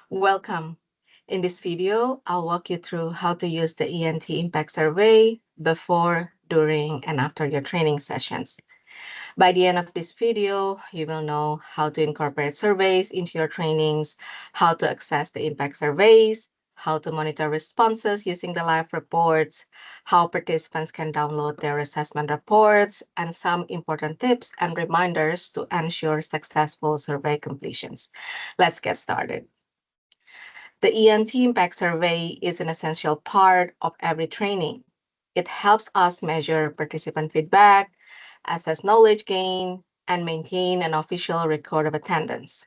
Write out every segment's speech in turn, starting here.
Welcome. In this video, I'll walk you through how to use the ENT Impact Survey before, during, and after your training sessions. By the end of this video, you will know how to incorporate surveys into your trainings, how to access the impact surveys, how to monitor responses using the live reports, how participants can download their assessment reports, and some important tips and reminders to ensure successful survey completions. Let's get started. The ENT Impact Survey is an essential part of every training. It helps us measure participant feedback, assess knowledge gain, and maintain an official record of attendance.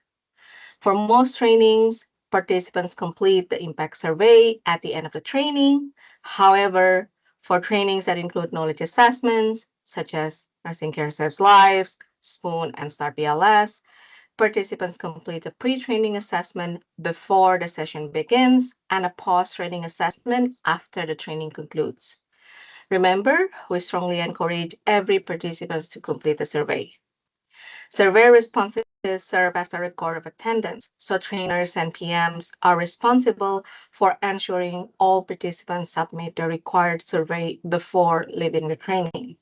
For most trainings, participants complete the impact survey at the end of the training. However, for trainings that include knowledge assessments, such as Nursing Care Saves Lives, SPOON, and START BLS, participants complete a pre-training assessment before the session begins and a post-training assessment after the training concludes. Remember, we strongly encourage every participant to complete the survey. Survey responses serve as a record of attendance, so trainers and PMs are responsible for ensuring all participants submit the required survey before leaving the training.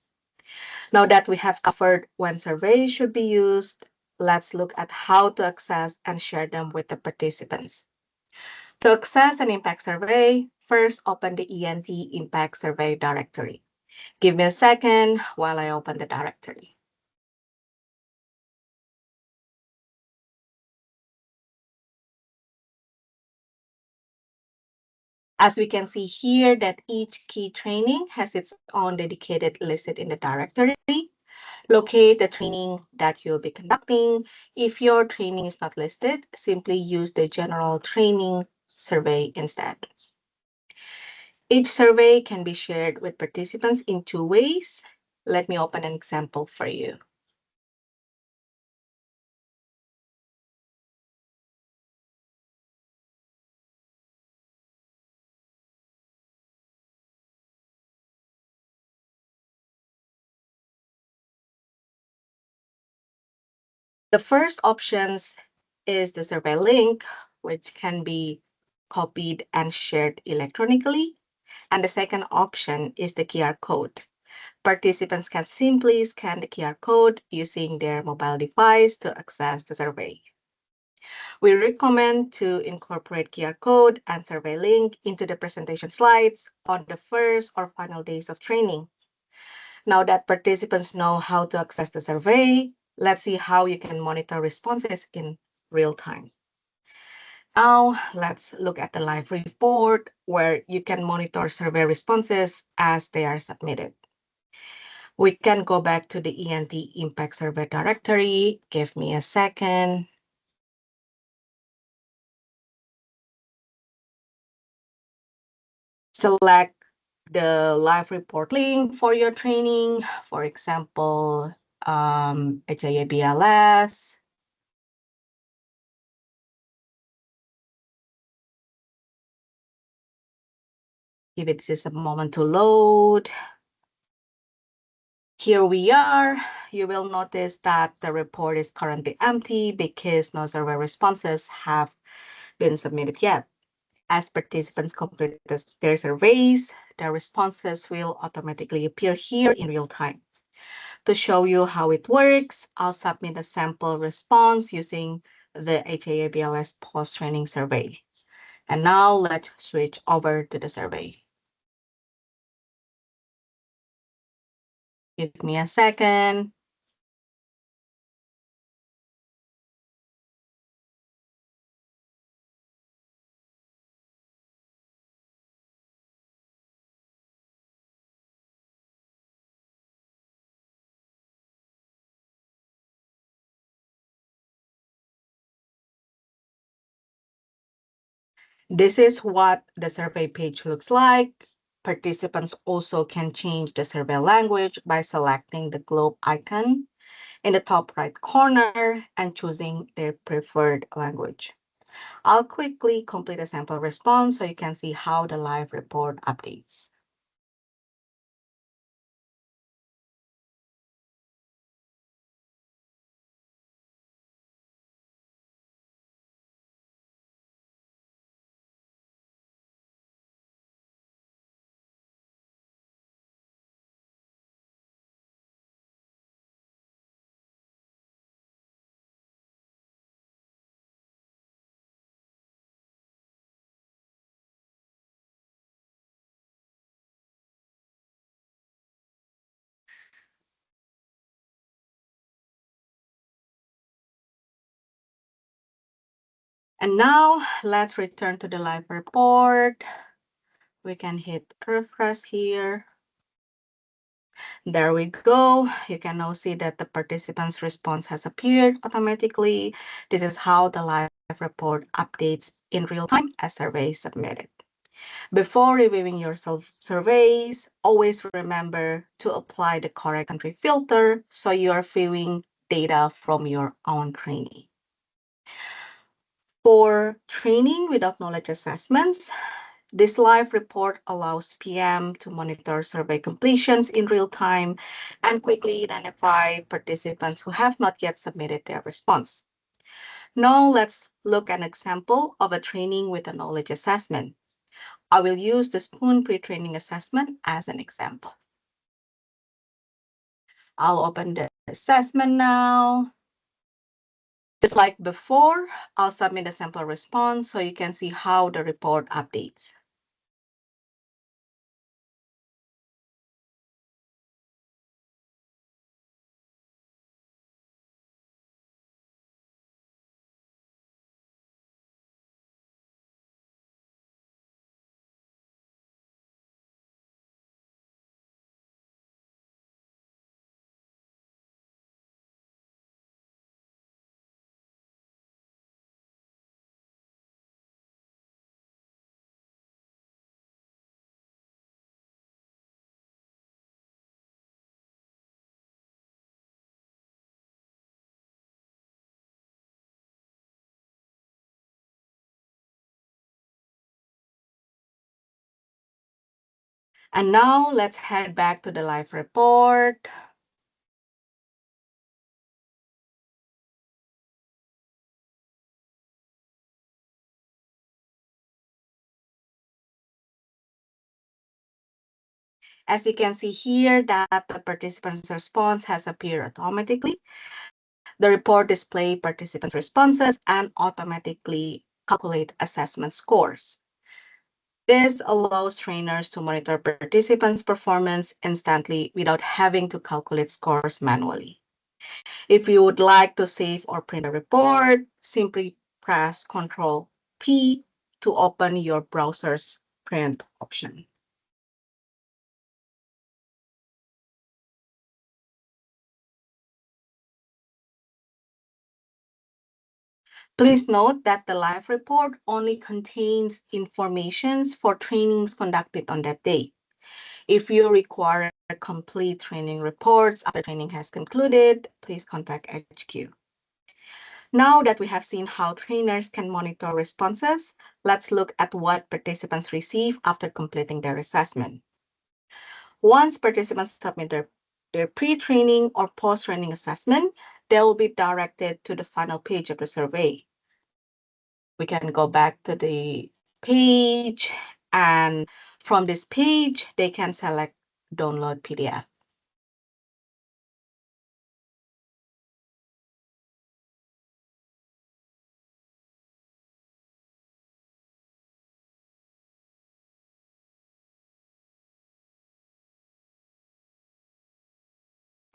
Now that we have covered when surveys should be used, let's look at how to access and share them with the participants. To access an impact survey, first open the ENT Impact Survey directory. Give me a second while I open the directory. As we can see here that each key training has its own dedicated listed in the directory. Locate the training that you'll be conducting. If your training is not listed, simply use the general training survey instead. Each survey can be shared with participants in two ways. Let me open an example for you. The first options is the survey link, which can be copied and shared electronically. And the second option is the QR code. Participants can simply scan the QR code using their mobile device to access the survey. We recommend to incorporate QR code and survey link into the presentation slides on the first or final days of training. Now that participants know how to access the survey, let's see how you can monitor responses in real time. Now, let's look at the live report where you can monitor survey responses as they are submitted. We can go back to the ENT Impact Survey directory. Give me a second. Select the live report link for your training, for example, HIA-BLS. Give it just a moment to load. Here we are. You will notice that the report is currently empty because no survey responses have been submitted yet. As participants complete their surveys, their responses will automatically appear here in real time. To show you how it works, I'll submit a sample response using the HIA-BLS post-training survey. And now let's switch over to the survey. Give me a second. This is what the survey page looks like. Participants also can change the survey language by selecting the globe icon in the top right corner and choosing their preferred language. I'll quickly complete a sample response so you can see how the live report updates. And now let's return to the live report. We can hit refresh here. There we go. You can now see that the participant's response has appeared automatically. This is how the live report updates in real time as survey is submitted. Before reviewing your surveys, always remember to apply the correct country filter so you are viewing data from your own training. For training without knowledge assessments, this live report allows PM to monitor survey completions in real time and quickly identify participants who have not yet submitted their response. Now let's look at an example of a training with a knowledge assessment. I will use the Spoon pre-training assessment as an example. I'll open the assessment now. Just like before, I'll submit a sample response so you can see how the report updates. And now let's head back to the live report. As you can see here that the participant's response has appeared automatically. The report displays participants' responses and automatically calculate assessment scores. This allows trainers to monitor participants' performance instantly without having to calculate scores manually. If you would like to save or print a report, simply press Ctrl P to open your browser's print option. Please note that the live report only contains information for trainings conducted on that day. If you require complete training reports after training has concluded, please contact HQ. Now that we have seen how trainers can monitor responses, let's look at what participants receive after completing their assessment. Once participants submit their pre-training or post-training assessment, they will be directed to the final page of the survey. We can go back to the page, and from this page, they can select download PDF.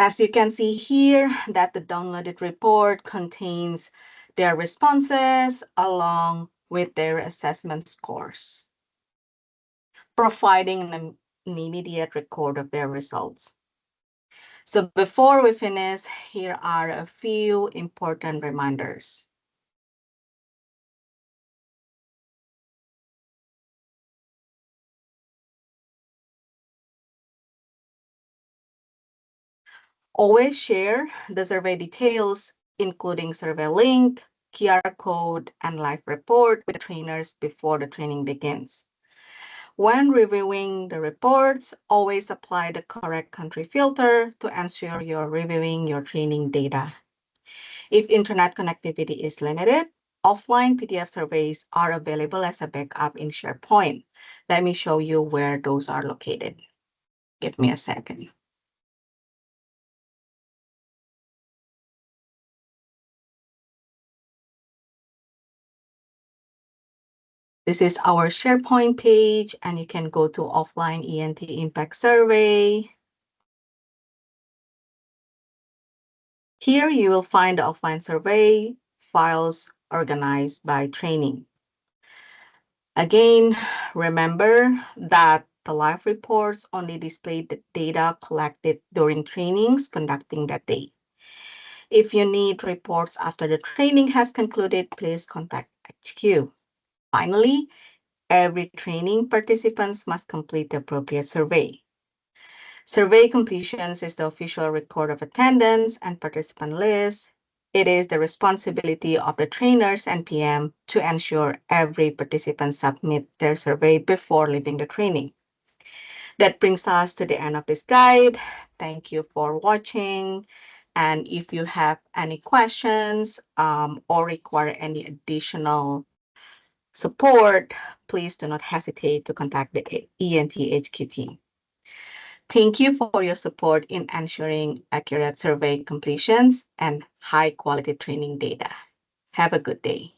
As you can see here, that the downloaded report contains their responses along with their assessment scores, providing an immediate record of their results. So before we finish, here are a few important reminders. Always share the survey details, including survey link, QR code, and live report with the trainers before the training begins. When reviewing the reports, always apply the correct country filter to ensure you're reviewing your training data. If internet connectivity is limited, offline PDF surveys are available as a backup in SharePoint. Let me show you where those are located. Give me a second. This is our SharePoint page, and you can go to offline ENT impact survey. Here you will find the offline survey files organized by training. Again, remember that the live reports only display the data collected during trainings conducting that day. If you need reports after the training has concluded, please contact HQ. Finally, every training participants must complete the appropriate survey. Survey completions is the official record of attendance and participant list. It is the responsibility of the trainers and PM to ensure every participant submit their survey before leaving the training. That brings us to the end of this guide. Thank you for watching. And if you have any questions or require any additional support, please do not hesitate to contact the ENTHQ team. Thank you for your support in ensuring accurate survey completions and high quality training data. Have a good day.